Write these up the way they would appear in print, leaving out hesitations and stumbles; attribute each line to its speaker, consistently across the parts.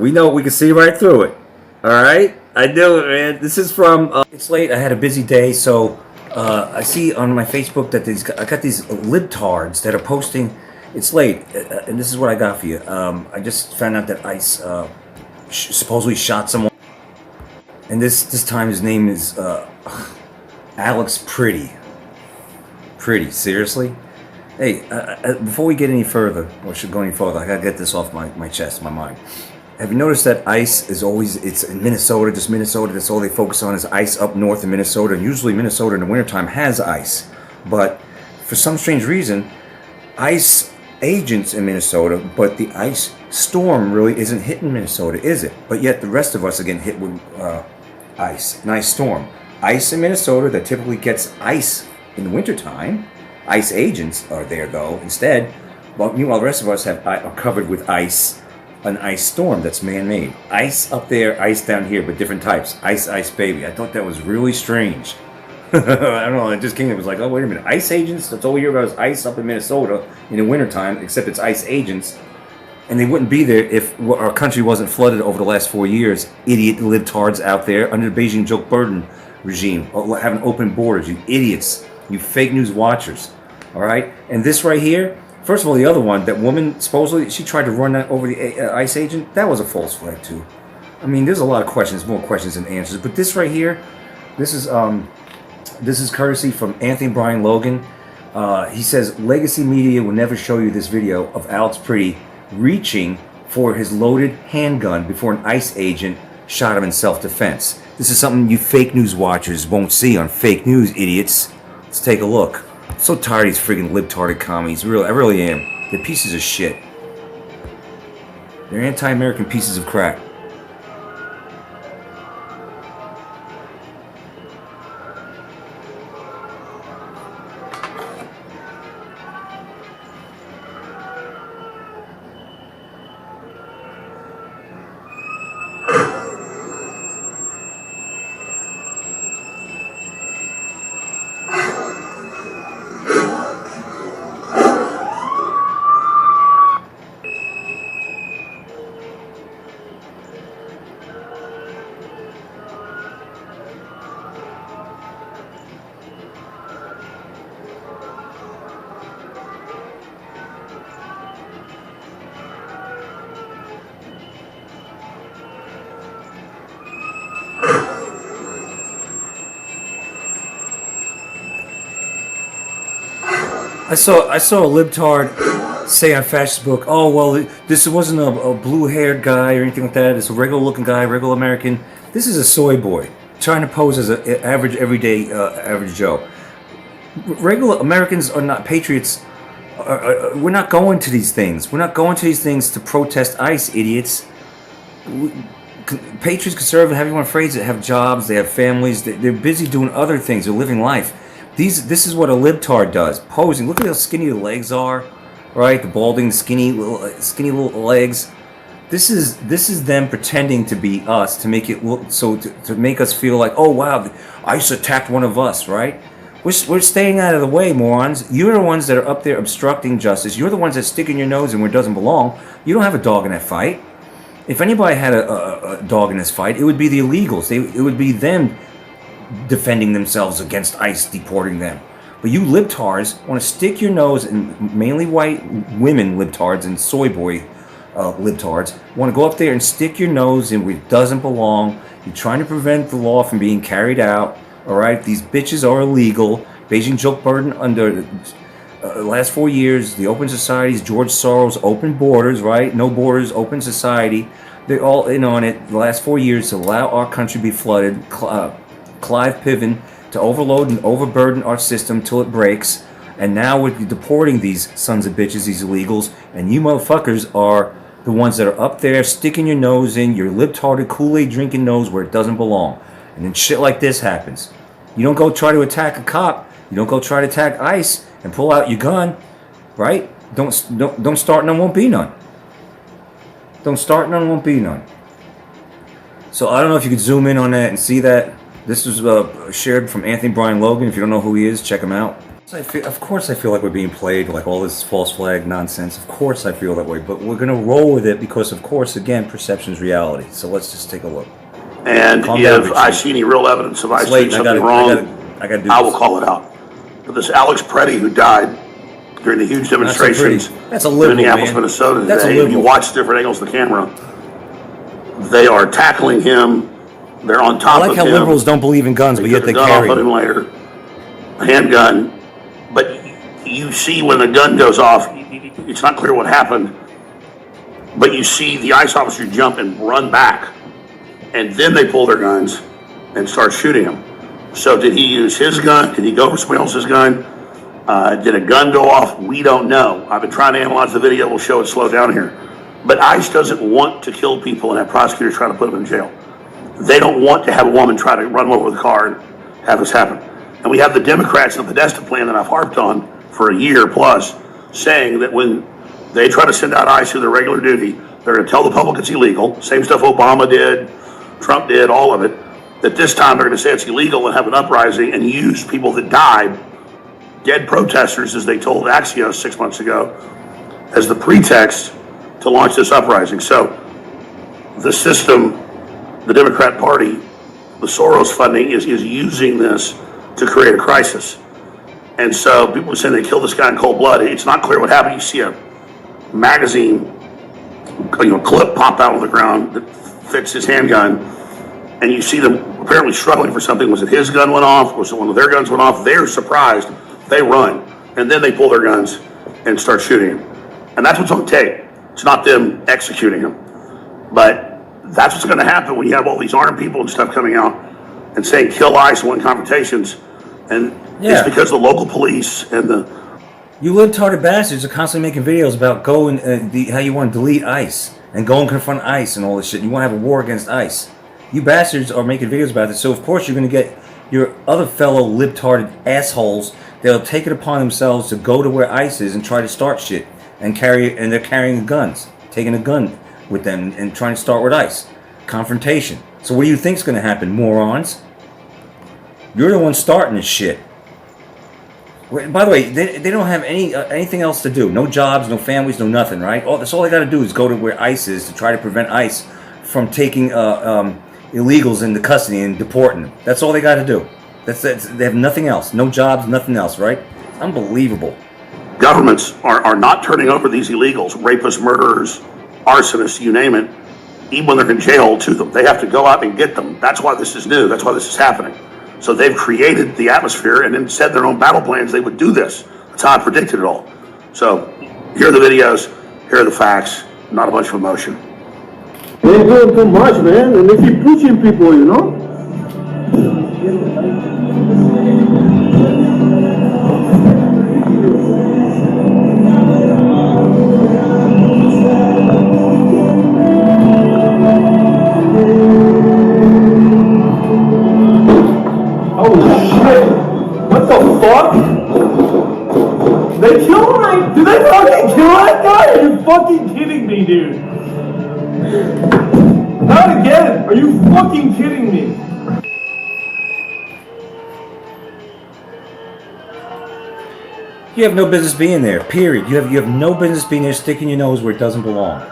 Speaker 1: We know we can see right through it. All right, I knew it, man. This is from. It's late. I had a busy day, so I see on my Facebook that I got these libtards that are posting. It's late, and this is what I got for you. I just found out that ICE supposedly shot someone, and this time his name is Alex Pretti. Pretti, seriously? Hey, before we get any further, or should go any further, I gotta get this off my chest, my mind. Have you noticed that ICE is always, it's in Minnesota, just Minnesota, that's all they focus on is ICE up north in Minnesota, and usually Minnesota in the wintertime has ICE. But for some strange reason, ICE agents in Minnesota, but the ICE storm really isn't hitting Minnesota, is it? But yet the rest of us are getting hit with ICE, an ICE storm. ICE in Minnesota that typically gets ICE in the wintertime. ICE agents are there though instead, but meanwhile the rest of us are covered with ICE, an ICE storm that's man-made. ICE up there, ICE down here, but different types. ICE, ICE baby. I thought that was really strange. I don't know, it just came, it was like, oh wait a minute, ICE agents? That's all we hear about is ICE up in Minnesota in the wintertime, except it's ICE agents. And they wouldn't be there if our country wasn't flooded over the last 4 years. Idiot libtards out there under the Beijing Joe Biden regime, having open borders, you idiots. You fake news watchers, all right? And this right here, first of all, the other one, that woman, supposedly, she tried to run that over the ICE agent. That was a false flag, too. I mean, there's a lot of questions, more questions than answers. But this right here, this is courtesy from Anthony Brian Logan. He says, legacy media will never show you this video of Alex Pretti reaching for his loaded handgun before an ICE agent shot him in self-defense. This is something you fake news watchers won't see on fake news, idiots. Let's take a look. I'm so tired of these freaking libtarded commies. Really, I really am. They're pieces of shit. They're anti-American pieces of crap. I saw a libtard say on Facebook, oh, well, this wasn't a blue-haired guy or anything like that. It's a regular-looking guy, regular American. This is a soy boy trying to pose as an average, everyday, average Joe. Regular Americans are not patriots. We're not going to these things. We're not going to these things to protest ICE, idiots. Patriots, conservative, however you want to phrase it, have jobs, they have families, they're busy doing other things, they're living life. This is what a libtard does, posing. Look at how skinny the legs are, right? The balding, skinny little legs. This is them pretending to be us to make it look so to make us feel like, oh wow, ICE attacked one of us, right? We're staying out of the way, morons. You're the ones that are up there obstructing justice. You're the ones that stick in your nose in where it doesn't belong. You don't have a dog in that fight. If anybody had a dog in this fight, it would be the illegals. It would be them defending themselves against ICE deporting them. But you libtards want to stick your nose in, mainly white women libtards and soy boy libtards, want to go up there and stick your nose in where it doesn't belong. You're trying to prevent the law from being carried out. All right, these bitches are illegal. Beijing Joe Biden under the last 4 years, the open societies, George Soros, open borders, right? No borders, open society. They're all in on it the last 4 years to allow our country to be flooded. Clive Piven to overload and overburden our system till it breaks. And now we're deporting these sons of bitches, these illegals. And you motherfuckers are the ones that are up there sticking your nose in your libtarded Kool-Aid drinking nose where it doesn't belong. And then shit like this happens. You don't go try to attack a cop. You don't go try to attack ICE and pull out your gun, right? Don't start none, won't be none. Don't start none, won't be none. So I don't know if you could zoom in on that and see that. This was shared from Anthony Brian Logan. If you don't know who he is, check him out. Of course, I feel like we're being played, like all this false flag nonsense. Of course, I feel that way, but we're gonna roll with it because, of course, again, perception's reality. So let's just take a look.
Speaker 2: And if I see any real evidence of ICE doing something wrong, I will call it out. But this Alex Pretti, who died during the huge demonstrations in Minneapolis, Minnesota today, if you watch different angles of the camera, they are tackling him. They're on top of him.
Speaker 1: I like how liberals don't believe in guns, but yet they carry
Speaker 2: them. Later, a handgun. But you see when the gun goes off, it's not clear what happened, but you see the ICE officer jump and run back, and then they pull their guns and start shooting him. So did he use his gun? Did he go for somebody else's gun? Did a gun go off? We don't know. I've been trying to analyze the video. We'll show it slow down here. But ICE doesn't want to kill people and have prosecutors try to put them in jail. They don't want to have a woman try to run over with a car and have this happen. And we have the Democrats and the Podesta plan that I've harped on for a year plus, saying that when they try to send out ICE to their regular duty, they're going to tell the public it's illegal. Same stuff Obama did, Trump did, all of it. That this time they're going to say it's illegal and have an uprising and use people that died, dead protesters, as they told Axios 6 months ago, as the pretext to launch this uprising. So the system, the Democrat Party, the Soros funding is using this to create a crisis. And so people are saying they killed this guy in cold blood. It's not clear what happened. You see a magazine, clip pop out on the ground that fits his handgun, and you see them apparently struggling for something. Was it his gun went off? Was it one of their guns went off? They're surprised. They run, and then they pull their guns and start shooting him. And that's what's on tape. It's not them executing him. But that's what's going to happen when you have all these armed people and stuff coming out and saying kill ICE and win confrontations. And it's because the local police and the...
Speaker 1: You libtarded bastards are constantly making videos about how you want to delete ICE and go and confront ICE and all this shit. You want to have a war against ICE. You bastards are making videos about this, so of course you're going to get your other fellow libtarded assholes. They'll take it upon themselves to go to where ICE is and try to start shit and they're carrying guns, taking a gun with them and trying to start with ICE. Confrontation. So what do you think's going to happen, morons? You're the one starting this shit. By the way, they don't have anything else to do. No jobs, no families, no nothing, right? That's all they got to do is go to where ICE is to try to prevent ICE from taking illegals into custody and deporting them. That's all they got to do. They have nothing else. No jobs, nothing else, right? Unbelievable.
Speaker 2: Governments are not turning over these illegals, rapists, murderers, arsonists, you name it, even when they're in jail, to them. They have to go out and get them. That's why this is new. That's why this is happening. So they've created the atmosphere and then said their own battle plans. They would do this. That's how I predicted it all. So here are the videos. Here are the facts. Not a bunch of emotion.
Speaker 3: They're doing too much, man. And they keep pushing people, you know? They killed him? Did they fucking kill that guy? Are you fucking kidding me, dude? Not again. Are you fucking kidding me?
Speaker 1: You have no business being there, period. You have no business being there, sticking your nose where it doesn't belong.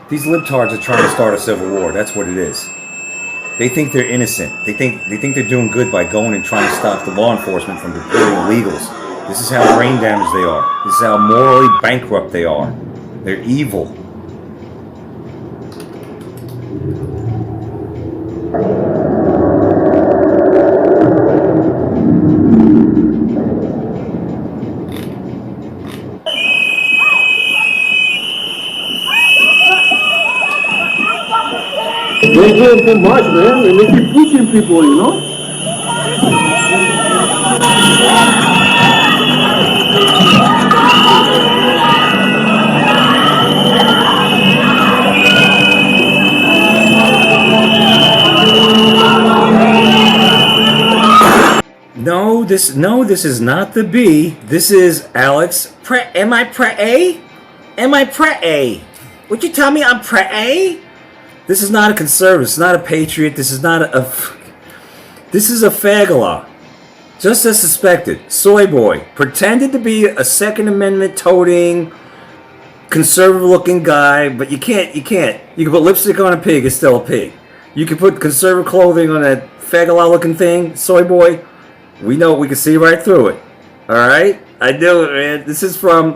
Speaker 1: These libtards are trying to start a civil war. That's what it is. They think they're innocent. They think they're doing good by going and trying to stop the law enforcement from deporting illegals. This is how brain damaged they are. This is how morally bankrupt they are. They're evil.
Speaker 3: They're doing too much, man. And they keep pushing people, you know?
Speaker 1: No, this is not the B. This is Alex. Am I Pretti? Would you tell me I'm Pretti? This is not a conservative. This is not a patriot. This is not this is a fagala. Just as suspected, Soy Boy pretended to be a Second Amendment toting, conservative looking guy, but you can't. You can put lipstick on a pig, it's still a pig. You can put conservative clothing on that fagala looking thing, Soy Boy. We know, we can see right through it. Alright? I do it, man. This is from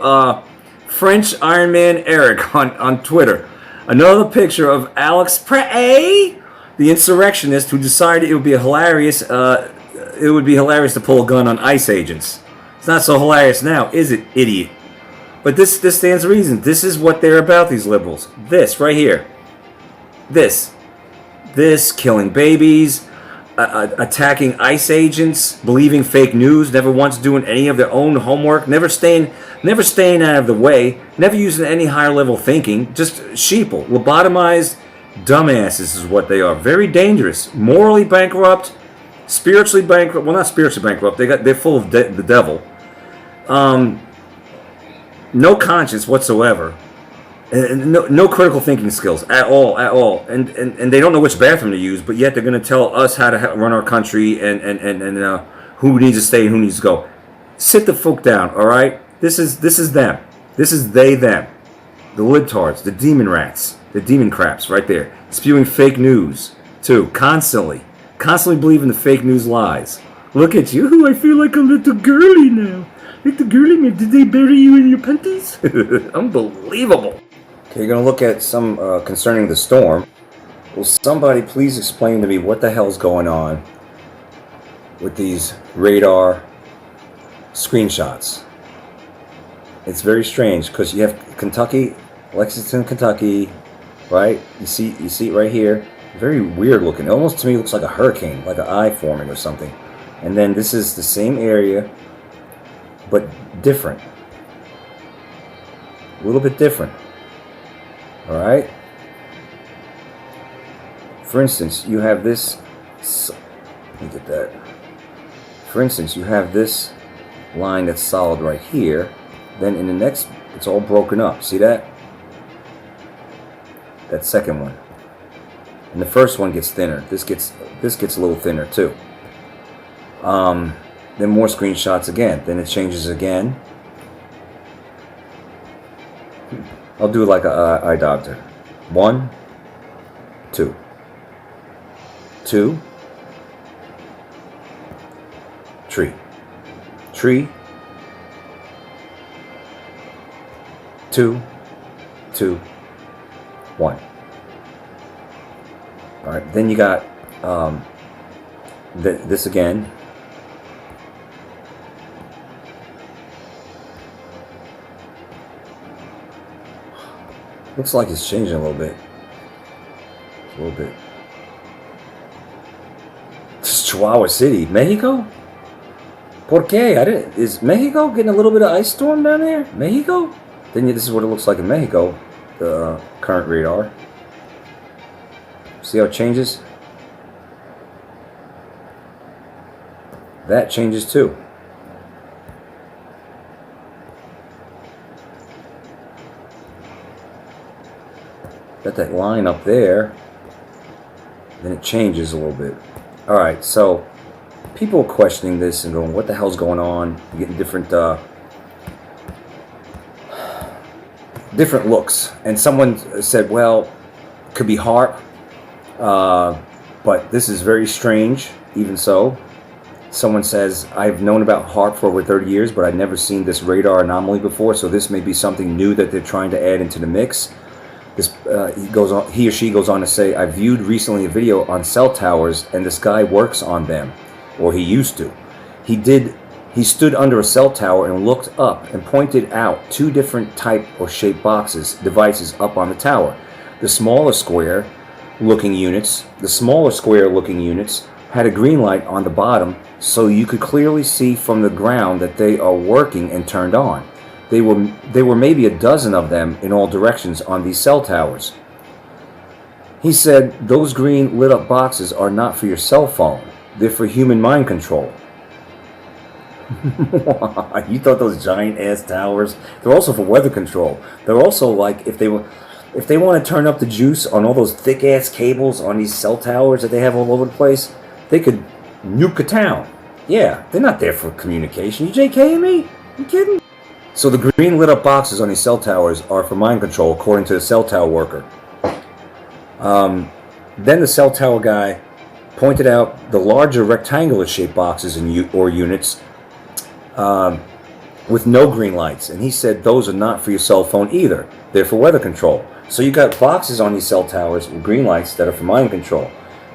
Speaker 1: French Iron Man Eric on Twitter. Another picture of Alex Pretti, the insurrectionist who decided it would be hilarious to pull a gun on ICE agents. It's not so hilarious now, is it, idiot? But this stands to reason. This is what they're about, these liberals. This, right here. This, killing babies, attacking ICE agents, believing fake news, never once doing any of their own homework, never staying out of the way, never using any higher level thinking, just sheeple, lobotomized dumbasses is what they are. Very dangerous, morally bankrupt, spiritually bankrupt. Well, not spiritually bankrupt. They're full of the devil. No conscience whatsoever, and no critical thinking skills at all. And they don't know which bathroom to use, but yet they're going to tell us how to run our country and who needs to stay and who needs to go. Sit the fuck down, all right? This is them. This is them. The libtards, the demon rats, the demon craps, right there, spewing fake news too, constantly believing the fake news lies. Look at you. I feel like a little girly now. Like the girly man. Did they bury you in your panties? Unbelievable. Okay, you're going to look at some concerning the storm. Will somebody please explain to me what the hell's going on with these radar screenshots? It's very strange because you have Kentucky, Lexington, Kentucky, right? You see it right here. Very weird looking. It almost to me looks like a hurricane, like an eye forming or something. And then this is the same area, but different. A little bit different. All right. For instance, you have this. Let me get that. For instance, you have this line that's solid right here. Then in the next, it's all broken up. See that? That second one. And the first one gets thinner. This gets a little thinner too. Then more screenshots again. Then it changes again. I'll do it like a eye doctor. 1, 2, 2, tree, 2, 2, 1. All right. Then you got this again. Looks like it's changing a little bit. A little bit. This is Chihuahua City, Mexico? ¿Por qué? Is Mexico getting a little bit of ice storm down there? Mexico? Then this is what it looks like in Mexico, the current radar. See how it changes? That changes too. Got that line up there. Then it changes a little bit. Alright, so people are questioning this and going, what the hell's going on? You're getting different looks. And someone said, well, it could be HARP. But this is very strange, even so. Someone says, I've known about HARP for over 30 years, but I've never seen this radar anomaly before, so this may be something new that they're trying to add into the mix. This, he or she goes on to say, I viewed recently a video on cell towers, and this guy works on them, or he used to. He stood under a cell tower and looked up and pointed out 2 different type or shape devices up on the tower. The smaller square looking units had a green light on the bottom, so you could clearly see from the ground that they are working and turned on. There were maybe a dozen of them in all directions on these cell towers. He said, those green lit up boxes are not for your cell phone. They're for human mind control. You thought those giant ass towers? They're also for weather control. They're also like, if if they want to turn up the juice on all those thick ass cables on these cell towers that they have all over the place, they could nuke a town. Yeah, they're not there for communication. You JKing me? You kidding? So the green lit up boxes on these cell towers are for mind control, according to the cell tower worker. Then the cell tower guy pointed out the larger rectangular shaped boxes or units with no green lights, and he said those are not for your cell phone either. They're for weather control. So you got boxes on these cell towers with green lights that are for mind control.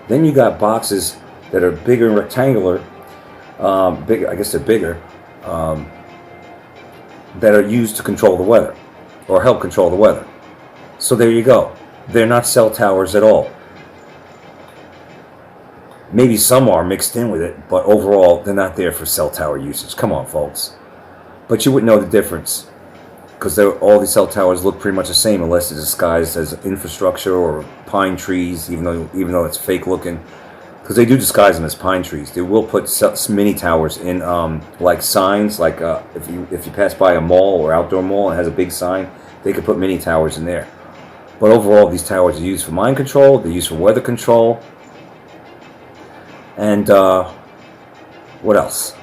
Speaker 1: Then you got boxes that are bigger and rectangular, bigger. I guess they're bigger, that are used to control the weather or help control the weather. So there you go. They're not cell towers at all. Maybe some are mixed in with it, but overall, they're not there for cell tower usage. Come on, folks. But you wouldn't know the difference, because all these cell towers look pretty much the same, unless they're disguised as infrastructure or pine trees, even though it's fake looking. Because they do disguise them as pine trees. They will put mini towers in, like signs, like if you pass by a mall or outdoor mall and it has a big sign, they could put mini towers in there. But overall, these towers are used for mind control. They're used for weather control. And what else?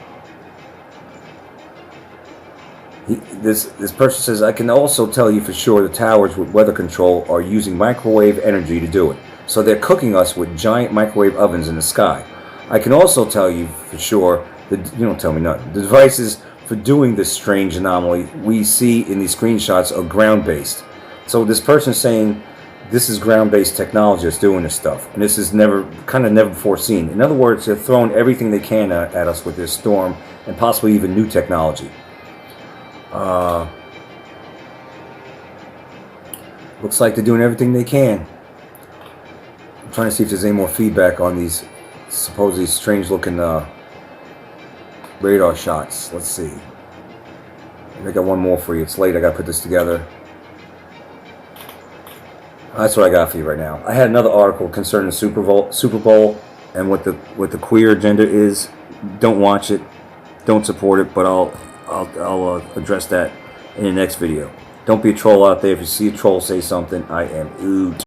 Speaker 1: This person says, I can also tell you for sure the towers with weather control are using microwave energy to do it. So they're cooking us with giant microwave ovens in the sky. I can also tell you for sure that, you don't tell me nothing, the devices for doing this strange anomaly we see in these screenshots are ground-based. So this person is saying this is ground-based technology that's doing this stuff, and this is never before seen. In other words, they're throwing everything they can at us with this storm and possibly even new technology. Looks like they're doing everything they can. I'm trying to see if there's any more feedback on these supposedly strange-looking radar shots. Let's see. I got one more for you. It's late. I got to put this together. That's what I got for you right now. I had another article concerning the Super Bowl and what the queer agenda is. Don't watch it. Don't support it. But I'll address that in the next video. Don't be a troll out there. If you see a troll say something, I am ooh.